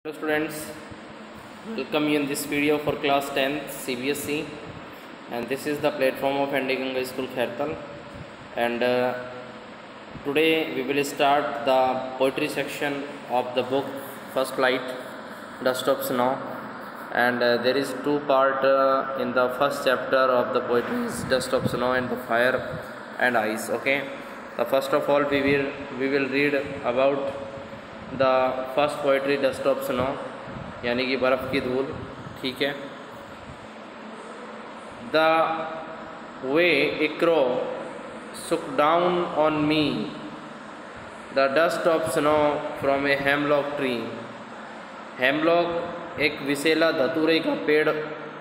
Hello students, welcome you in this video for class 10th CBSE, and this is the platform of Andiganga School Khairtal, and today we will start the poetry section of the book First Flight, Dust of Snow, and there is two part in the first chapter of the poetry is Dust of Snow and the Fire and Ice. Okay, so first of all we will read about the first poetry dust of snow यानी कि बर्फ़ की धूल. ठीक है. The way A crow सुक down on me the dust of snow from a hemlock tree. Hemlock एक विसेला धतूरे का पेड़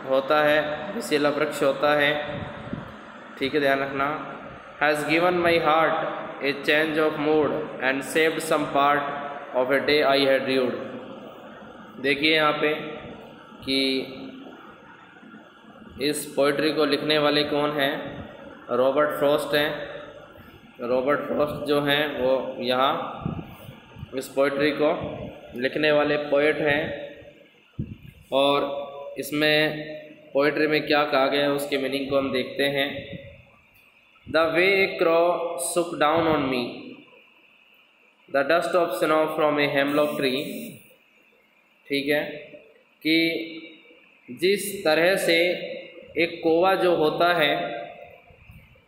होता है, विसेला वृक्ष होता है. ठीक है, ध्यान रखना. Has given my heart a change of mood and saved some part of a day I had dude. देखिए यहाँ पे कि इस पोइट्री को लिखने वाले कौन हैं? रॉबर्ट फ्रॉस्ट हैं. रॉबर्ट फ्रॉस्ट जो हैं वो यहाँ इस पोइट्री को लिखने वाले पोइट हैं, और इसमें पोइट्री में क्या कहा गया है उसके मीनिंग को हम देखते हैं. द वे ए क्रॉ सुक down on me the dust of snow from a hemlock tree. ठीक है, कि जिस तरह से एक कौवा जो होता है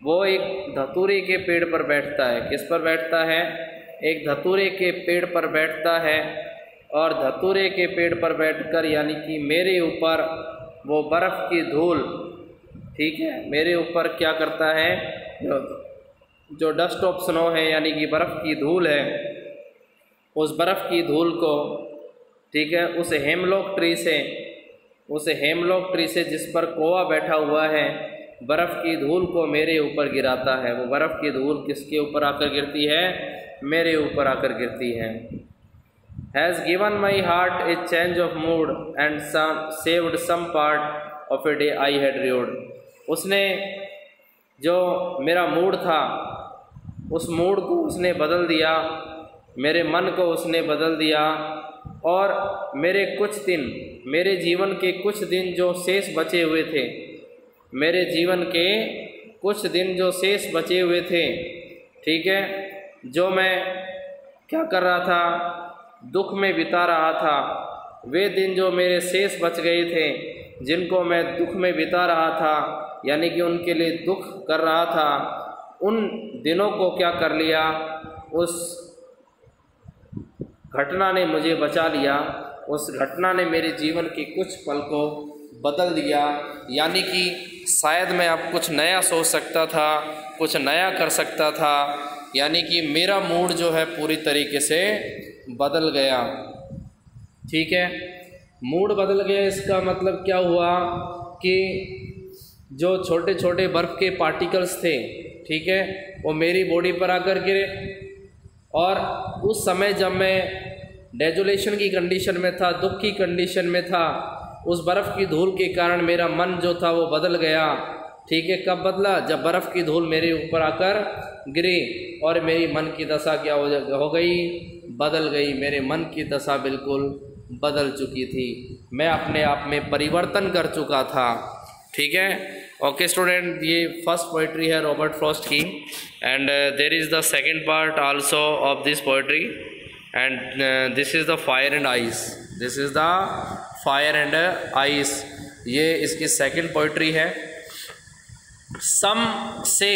वो एक धतूरे के पेड़ पर बैठता है. किस पर बैठता है? एक धतूरे के पेड़ पर बैठता है, और धतूरे के पेड़ पर बैठकर यानी कि मेरे ऊपर वो बर्फ़ की धूल, ठीक है, मेरे ऊपर क्या करता है? जो डस्ट ऑफ स्नो है यानी कि बर्फ़ की धूल है, उस बर्फ़ की धूल को, ठीक है, उस हेमलॉक ट्री से जिस पर कौवा बैठा हुआ है, बर्फ़ की धूल को मेरे ऊपर गिराता है. वो बर्फ़ की धूल किसके ऊपर आकर गिरती है? मेरे ऊपर आकर गिरती है. Has given my heart a change of mood and saved some part of a day I had dude. उसने जो मेरा मूड था उस मूड को उसने बदल दिया, मेरे मन को उसने बदल दिया, और मेरे जीवन के कुछ दिन जो शेष बचे हुए थे, मेरे जीवन के कुछ दिन जो शेष बचे हुए थे, ठीक है, जो मैं क्या कर रहा था? दुख में बिता रहा था. वे दिन जो मेरे शेष बच गए थे, जिनको मैं दुख में बिता रहा था, यानी कि उनके लिए दुख कर रहा था, उन दिनों को क्या कर लिया? उस घटना ने मुझे बचा लिया. उस घटना ने मेरे जीवन के कुछ पल को बदल दिया. यानी कि शायद मैं अब कुछ नया सोच सकता था, कुछ नया कर सकता था. यानी कि मेरा मूड जो है पूरी तरीके से बदल गया. ठीक है, मूड बदल गया. इसका मतलब क्या हुआ कि जो छोटे छोटे बर्फ़ के पार्टिकल्स थे, ठीक है, वो मेरी बॉडी पर आकर गिरे, और उस समय जब मैं डेजोलेशन की कंडीशन में था, दुख की कंडीशन में था, उस बर्फ़ की धूल के कारण मेरा मन जो था वो बदल गया. ठीक है, कब बदला? जब बर्फ़ की धूल मेरे ऊपर आकर गिरी, और मेरी मन की दशा क्या हो गई? बदल गई. मेरे मन की दशा बिल्कुल बदल चुकी थी. मैं अपने आप में परिवर्तन कर चुका था. ठीक है. ओके स्टूडेंट, ये फर्स्ट पोइट्री है रॉबर्ट फ्रॉस्ट की, and there is the second part also of this poetry, and this is the fire and ice. This is the fire and ice. ये इसकी सेकंड पोइट्री है. Some say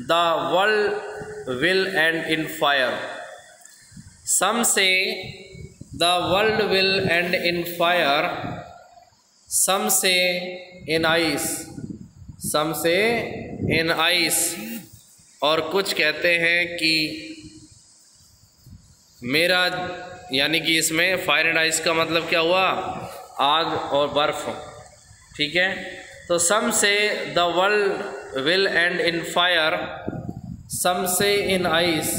the world will end in fire. Some say the world will end in fire. Some say in ice. Some say in ice. और कुछ कहते हैं कि मेरा, यानी कि इसमें फायर एंड आइस का मतलब क्या हुआ? आग और बर्फ़. ठीक है, तो some say the world will end in fire, some say in ice.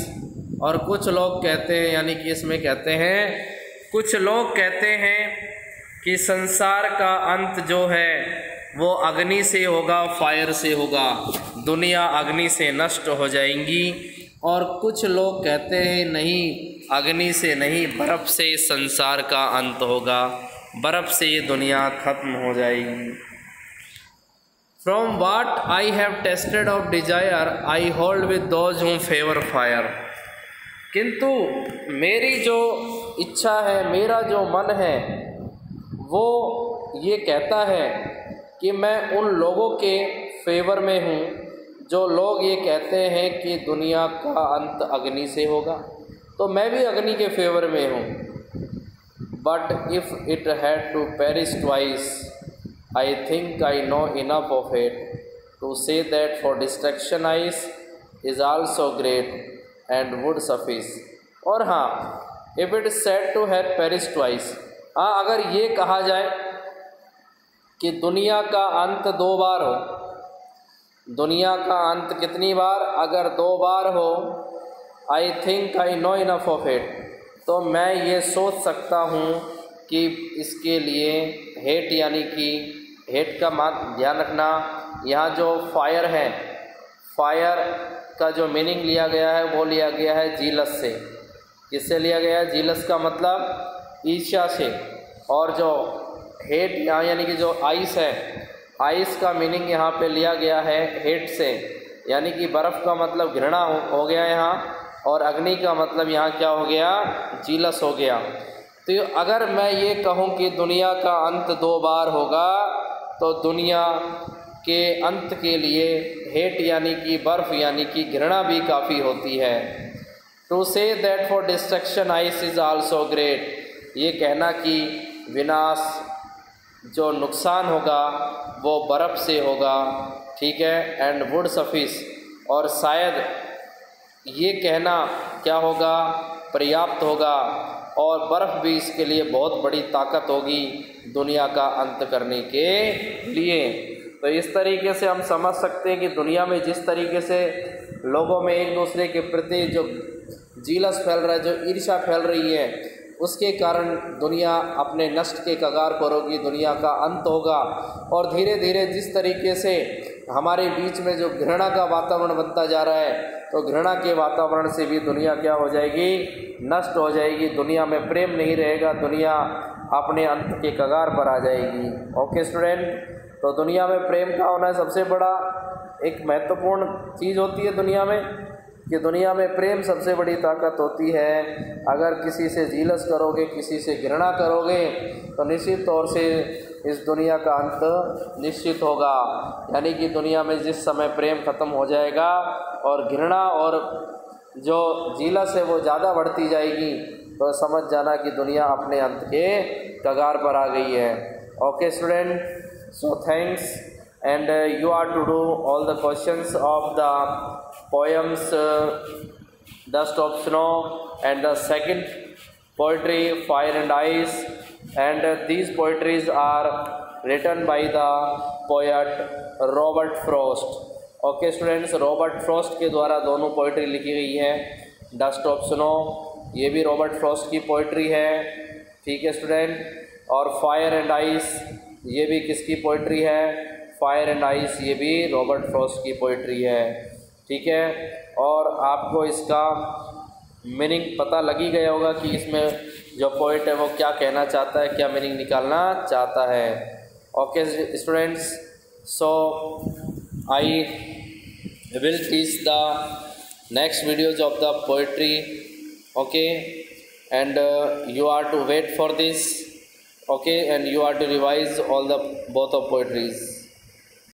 और कुछ लोग कहते हैं, यानी कि इसमें कहते हैं, कुछ लोग कहते हैं कि संसार का अंत जो है वो अग्नि से होगा, फायर से होगा. दुनिया अग्नि से नष्ट हो जाएंगी. और कुछ लोग कहते हैं नहीं, अग्नि से नहीं बर्फ़ से इस संसार का अंत होगा, बर्फ़ से ये दुनिया ख़त्म हो जाएगी। From what I have tasted of desire I hold with those whom favour fire. किंतु मेरी जो इच्छा है, मेरा जो मन है, वो ये कहता है कि मैं उन लोगों के फेवर में हूँ जो लोग ये कहते हैं कि दुनिया का अंत अग्नि से होगा, तो मैं भी अग्नि के फेवर में हूँ। But if it had to perish twice I think I know enough of it to say that for destruction ice is also great and would suffice. और हाँ, if it said to have perish twice, हाँ अगर ये कहा जाए कि दुनिया का अंत 2 बार हो, दुनिया का अंत कितनी बार? अगर 2 बार हो, आई think I know enough of it, तो मैं ये सोच सकता हूँ कि इसके लिए हेट, यानी कि हेट का ध्यान रखना, यहाँ जो फायर है, फायर का जो मीनिंग लिया गया है वो लिया गया है जीलस से। किससे लिया गया है? जीलस का मतलब ईर्ष्या से। और जो हेट यहाँ यानी कि जो आइस है, आइस का मीनिंग यहाँ पे लिया गया है हेट से, यानी कि बर्फ़ का मतलब घृणा हो गया यहाँ, और अग्नि का मतलब यहाँ क्या हो गया? जीलस हो गया। तो अगर मैं ये कहूँ कि दुनिया का अंत 2 बार होगा, तो दुनिया के अंत के लिए हेट यानी कि बर्फ़ यानी कि घृणा भी काफ़ी होती है। To say that for destruction ice is also great, ये कहना कि विनाश, जो नुकसान होगा वो बर्फ़ से होगा, ठीक है, एंड वुड सफिस, और शायद ये कहना क्या होगा? पर्याप्त होगा, और बर्फ़ भी इसके लिए बहुत बड़ी ताकत होगी दुनिया का अंत करने के लिए। तो इस तरीके से हम समझ सकते हैं कि दुनिया में जिस तरीके से लोगों में एक दूसरे के प्रति जो जीलस फैल रहा है, जो ईर्ष्या फैल रही है, उसके कारण दुनिया अपने नष्ट के कगार पर होगी, दुनिया का अंत होगा। और धीरे धीरे जिस तरीके से हमारे बीच में जो घृणा का वातावरण बनता जा रहा है, तो घृणा के वातावरण से भी दुनिया क्या हो जाएगी? नष्ट हो जाएगी। दुनिया में प्रेम नहीं रहेगा, दुनिया अपने अंत के कगार पर आ जाएगी। ओके स्टूडेंट, तो दुनिया में प्रेम का होना सबसे बड़ा एक महत्वपूर्ण चीज़ होती है दुनिया में, कि दुनिया में प्रेम सबसे बड़ी ताकत होती है। अगर किसी से जीलस करोगे, किसी से घृणा करोगे, तो निश्चित तौर से इस दुनिया का अंत निश्चित होगा। यानी कि दुनिया में जिस समय प्रेम ख़त्म हो जाएगा और घृणा और जो जीलस है वो ज़्यादा बढ़ती जाएगी, तो समझ जाना कि दुनिया अपने अंत के कगार पर आ गई है। Okay student, so thanks, and you are to do all the questions of the poems Dust of Snow and the second poetry Fire and Ice, and these poetries are written by the poet Robert Frost. Okay students, Robert Frost के द्वारा दोनों poetry लिखी गई है। Dust of snow ये भी Robert Frost की poetry है, ठीक है स्टूडेंट, और फायर एंड आइस ये भी किसकी पोइट्री है? फायर एंड आइस ये भी रॉबर्ट फ्रॉस्ट की पोइट्री है, ठीक है। और आपको इसका मीनिंग पता लग ही गया होगा कि इसमें जो पोइट है वो क्या कहना चाहता है, क्या मीनिंग निकालना चाहता है। Okay students, so I will teach the next videos of the poetry, okay, and you are to wait for this, okay, and you are to revise all the both of poetries.